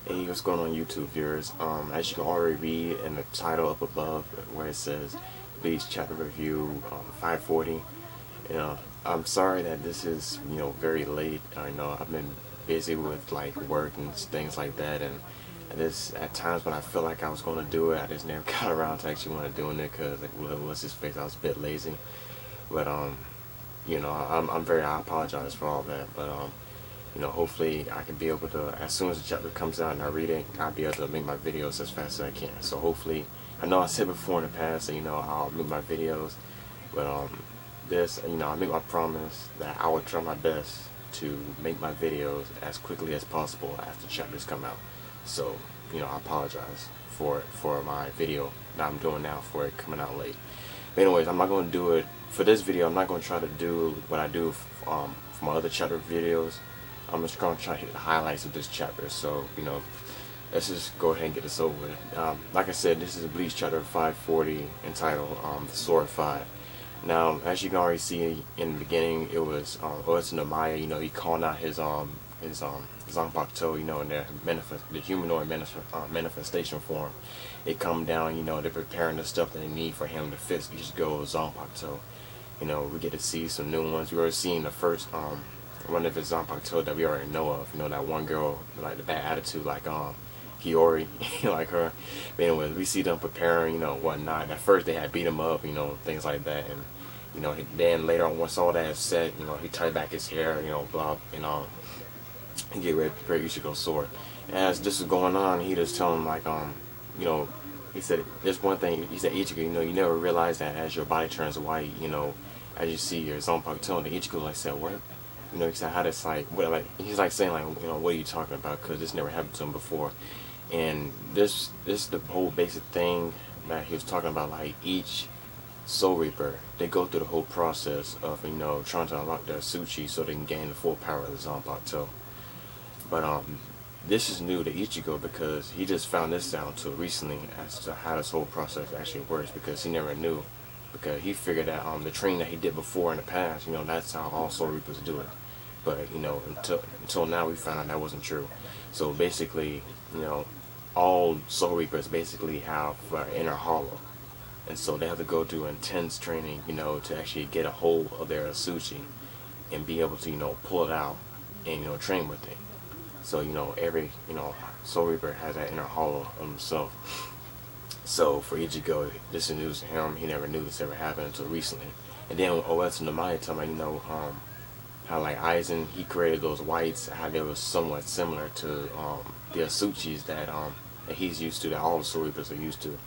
Hey, what's going on, YouTube viewers? As you can already read in the title up above, where it says Bleach Chapter Review 540. You know, I'm sorry that this is very late. I know I've been busy with like work and things like that, and this at times when I feel like I was going to do it, I just never got around to actually want to doing it because like, what's his face? I was a bit lazy, but I apologize for all that, but hopefully I can be able to, as soon as the chapter comes out and I read it, I'll be able to make my videos as fast as I can. So hopefully, I know I said before in the past that, I'll make my videos, but I make my promise that I will try my best to make my videos as quickly as possible after chapters come out. So, I apologize for my video that I'm doing now for it coming out late. But anyways, I'm not going to do it, for this video, I'm not going to try to do what I do for my other chapter videos. I'm just going to try to hit the highlights of this chapter. So, let's just go ahead and get this over with. Like I said, this is a Bleach chapter 540 entitled The Sword Five. Now, as you can already see in the beginning, it was Maya, he calling out his Zanpakuto, in the humanoid manifestation form. They come down, they're preparing the stuff that they need for him to fix Ichigo's Zanpakuto. We get to see some new ones. We already seen the first one of his Zanpakuto that we already know of. That one girl, like the bad attitude, like Hiyori, like her. But anyways, we see them preparing, whatnot. At first they had beat him up, things like that, and then later on, once all that is set, he tied back his hair, blah, he get ready to prepare Ichigo's sword. And as this is going on, he just tell him like, he said, there's one thing, he said, Ichigo, you never realize that as your body turns white, as you see your Zanpakuto, and Ichigo like said, what? He said, how this like, what, like, he's like saying like, what are you talking about? Because this never happened to him before. And this is the whole basic thing that he was talking about. Like each Soul Reaper, they go through the whole process of trying to unlock their Tsuchi so they can gain the full power of the Zanpakuto. But this is new to Ichigo because he just found this out until recently as to how this whole process actually works, because he never knew. Because he figured that the training that he did before in the past, that's how all Soul Reapers do it. But until now we found out that wasn't true. So basically, all Soul Reapers basically have inner hollow, and so they have to go through intense training, to actually get a hold of their Tsuchi and be able to pull it out and train with it. So every Soul Reaper has that inner hollow of himself. So for Ichigo, this is news to him. He never knew this ever happened until recently. And then Oetsu no Maya told me, how like Aizen, he created those whites, how they were somewhat similar to the Tsuchis that he's used to, that all the Soul Reapers are used to.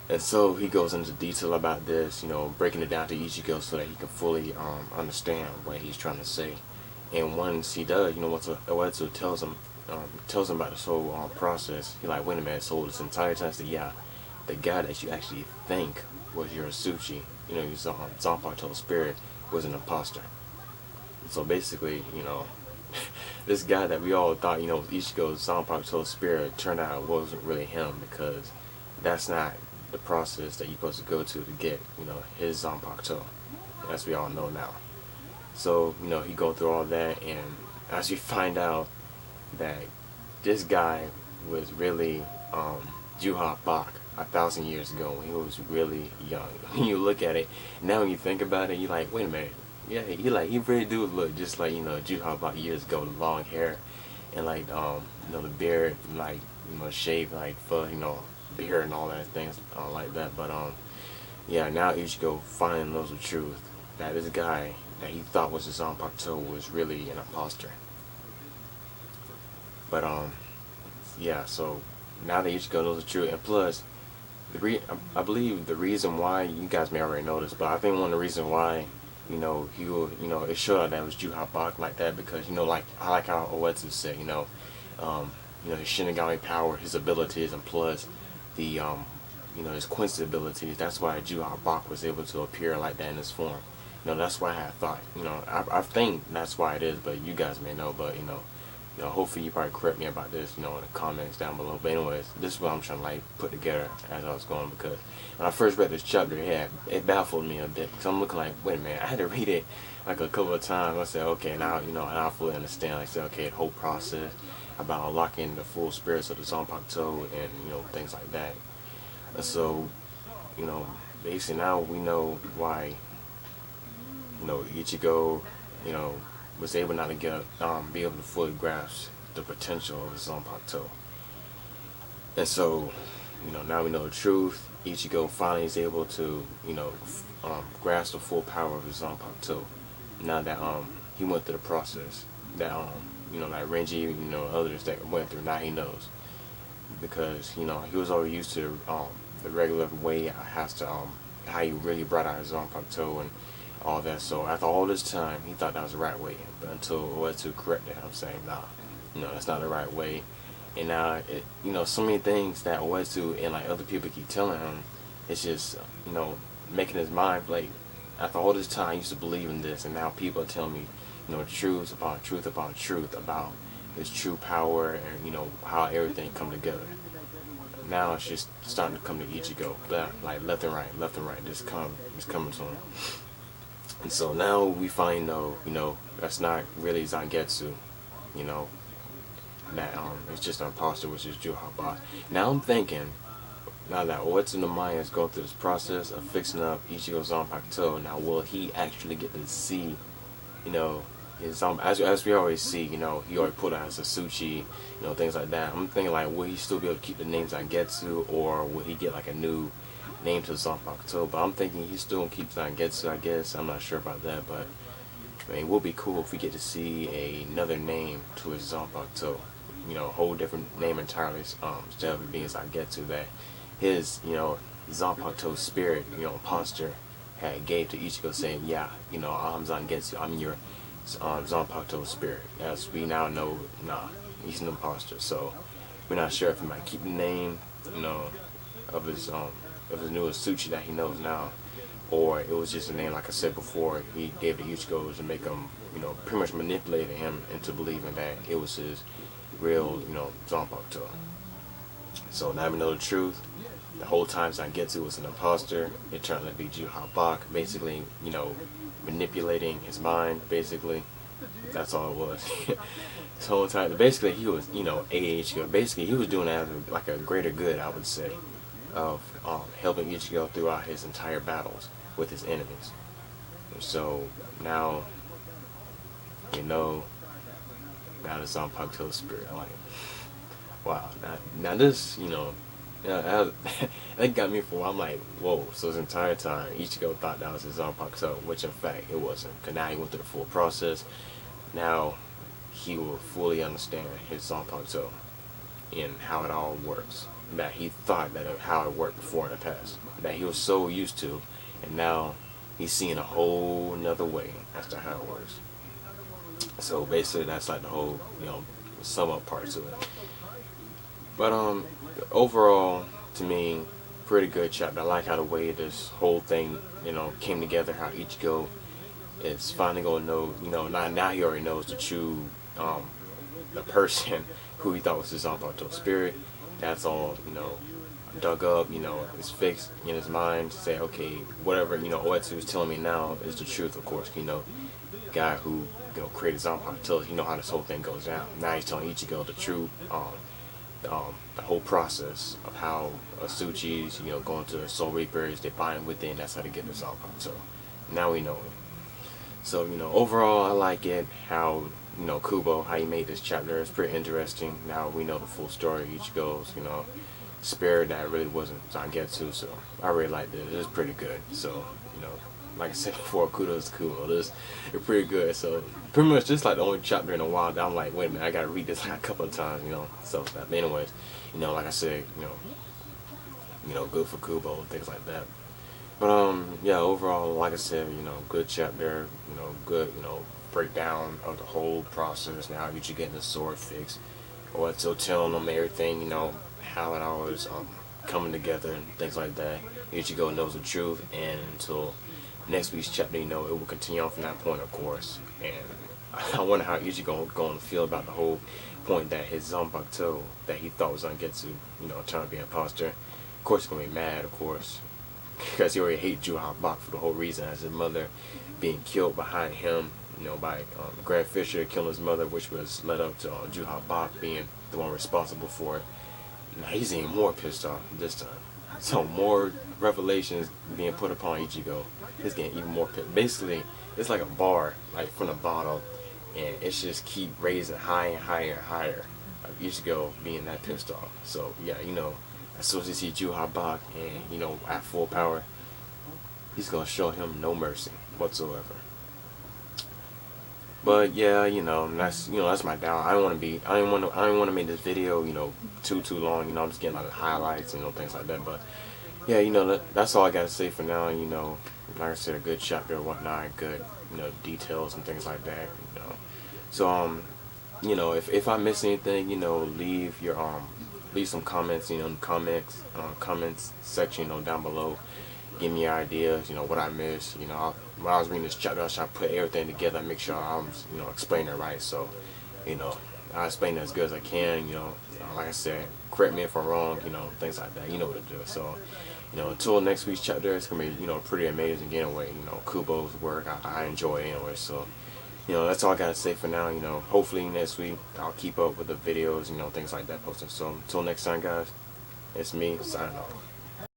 And so he goes into detail about this, breaking it down to Ichigo so that he can fully understand what he's trying to say. And once he does, once Oetsu tells him about this whole process, he's like, wait a minute, so this entire time, I said, yeah, the guy that you actually think was your Tsuchi, your Zanpakuto spirit, was an imposter. So basically, this guy that we all thought, was Ichigo's Zanpakuto spirit, turned out it wasn't really him, because that's not the process that you're supposed to go to get, his Zanpakuto. As we all know now. So, he going through all that, and as we find out that this guy was really Juha Bach 1,000 years ago when he was really young. When you look at it, now when you think about it, you're like, wait a minute. Yeah, he really do look just like, Juha Bach years ago, the long hair and like, the beard, like, shaved, like, beard and all that things like that. But, yeah, now Ichigo finally knows the truth, that this guy that he thought was his Zanpakuto was really an imposter. But, yeah, so now that Ichigo knows the truth, and plus, I believe the reason why, you guys may already know this, but I think one of the reasons why, he will, it showed that it was Juha Bach like that, because, like, I like how Oetsu said, his Shinigami power, his abilities, and plus the, his Quincy abilities, that's why Juha Bach was able to appear like that in his form. That's why I thought, I think that's why it is, but you guys may know, but, hopefully you probably correct me about this, in the comments down below. But anyways, this is what I'm trying to like put together as I was going, because when I first read this chapter, it baffled me a bit, because I'm looking like, wait a minute, I had to read it like a couple of times. I said, okay, now, and I fully understand. I said, okay, the whole process. about unlocking the full spirits of the Zanpakuto and things like that. So basically now we know why Ichigo was able not to be able to fully grasp the potential of the Zanpakuto. And so now we know the truth. Ichigo finally is able to grasp the full power of his Zanpakuto. Now that he went through the process that like Renji, others that went through, now he knows, because he was already used to the regular way how he really brought out his Zanpakuto and all that. So after all this time, he thought that was the right way, but until Uetsu corrected him, saying, nah, that's not the right way. And now so many things that Uetsu and like other people keep telling him, it's just making his mind like, after all this time I used to believe in this, and now people are telling me truth upon truth upon truth about his true power and how everything come together. Now it's just starting to come to Ichigo, like left and right, just coming to him. And so now we finally know, that's not really Zangetsu, that it's just an imposter, which is Juhabak. Now I'm thinking, now that Uetsu no Maya is going through this process of fixing up Ichigo's Zanpakuto, now will he actually get to see, his as we already see, he already put out his Sasuchi, things like that. I'm thinking like, will he still be able to keep the name Zangetsu, or will he get like a new name to Zanpakuto? But I'm thinking he's still gonna keep Zangetsu, I guess. I'm not sure about that, but I mean, it would be cool if we get to see another name to his Zanpakuto. A whole different name entirely, instead of it being Zangetsu, that his, Zanpakuto spirit, imposter had gave to Ichigo, saying, yeah, I'm Zangetsu, I'm your Zanpakuto spirit. As we now know, nah, he's an imposter. So we're not sure if he might keep the name, of his new Asuchi that he knows now, or it was just a name, like I said before, he gave to Ichigo to make him, pretty much manipulating him into believing that it was his real, Zanpakuto. So now we know the truth. The whole time Zangetsu was an imposter. It turned out to be Juhabak, basically, manipulating his mind, basically. That's all it was. This whole time, basically, he was, Ichigo. Basically, he was doing that as like a greater good, I would say, of helping Ichigo throughout his entire battles with his enemies. So now, now the Zanpakuto spirit, I'm like, wow. Now this, that got me for a while. I'm like, whoa. So this entire time, Ichigo thought that was his Zanpakuto, which in fact it wasn't. Because now he went through the full process. Now he will fully understand his Zanpakuto and how it all works. That he thought that how it worked before in the past. That he was so used to, and now he's seeing a whole nother way as to how it works. So basically, that's like the whole, sum up part to it. But overall, to me, pretty good chapter. I like how the way this whole thing, came together. How Ichigo is finally gonna know, now he already knows the true, the person who he thought was his Zanpakuto spirit. That's all, dug up, is fixed in his mind to say, okay, whatever, Uetsu is telling me now is the truth, of course, guy who, created Zanpakuto, how this whole thing goes down. Now he's telling Ichigo the truth, the whole process of how Asuchis, going to Soul Reapers, they bind within, that's how they get the Zanpakuto. Now we know it. So, overall, I like it, how, Kubo, how he made this chapter is pretty interesting. Now we know the full story of Ichigo's, spirit that really wasn't Zangetsu, so I really liked it. It was pretty good. So, like I said before, kudos to Kubo. It's pretty good. So, pretty much just like the only chapter in a while that I'm like, wait a minute, I gotta read this like a couple of times, So, but anyways, like I said, good for Kubo and things like that. But yeah, overall, like I said, good chapter, good, breakdown of the whole process. Now you should get the sword fixed, or so telling them everything, how it all is coming together and things like that. Ichigo knows the truth, and until next week's chapter, it will continue on from that point, of course. And I wonder how Ichigo going to feel about the whole point that his Zanpakuto that he thought was Zangetsu, turned to be an imposter. Of course, he's gonna be mad, of course, because he already hates Juhabak for the whole reason as his mother being killed behind him, you know, by Grant Fisher killing his mother, which was led up to Juha Bach being the one responsible for it. Now he's even more pissed off this time. So more revelations being put upon Ichigo. He's getting even more pissed. Basically, it's like a bar, like from the bottom, and it's just keep raising higher and higher and higher. Ichigo being that pissed off. So yeah, you know, as soon as he sees Juha Bach and, you know, at full power, he's gonna show him no mercy whatsoever. But yeah, you know, that's my doubt. I don't want to make this video, you know, too long. You know, I'm just getting like the highlights, you know, things like that. But yeah, you know, that's all I gotta say for now. You know, like I said, a good chapter and whatnot, good, you know, details and things like that. You know, so you know, if I miss anything, you know, leave some comments, you know, in the comments section, you know, down below. Give me ideas, you know, what I missed. You know, when I was reading this chapter, I was trying to put everything together and make sure I'm, you know, explaining it right. So, you know, I explain it as good as I can. You know, like I said, correct me if I'm wrong. You know, things like that. You know what to do. So, you know, until next week's chapter, it's gonna be, you know, pretty amazing anyway. You know, Kubo's work, I enjoy it anyway. So, you know, that's all I gotta say for now. You know, hopefully next week I'll keep up with the videos, you know, things like that posting. So, until next time, guys, it's me signing off.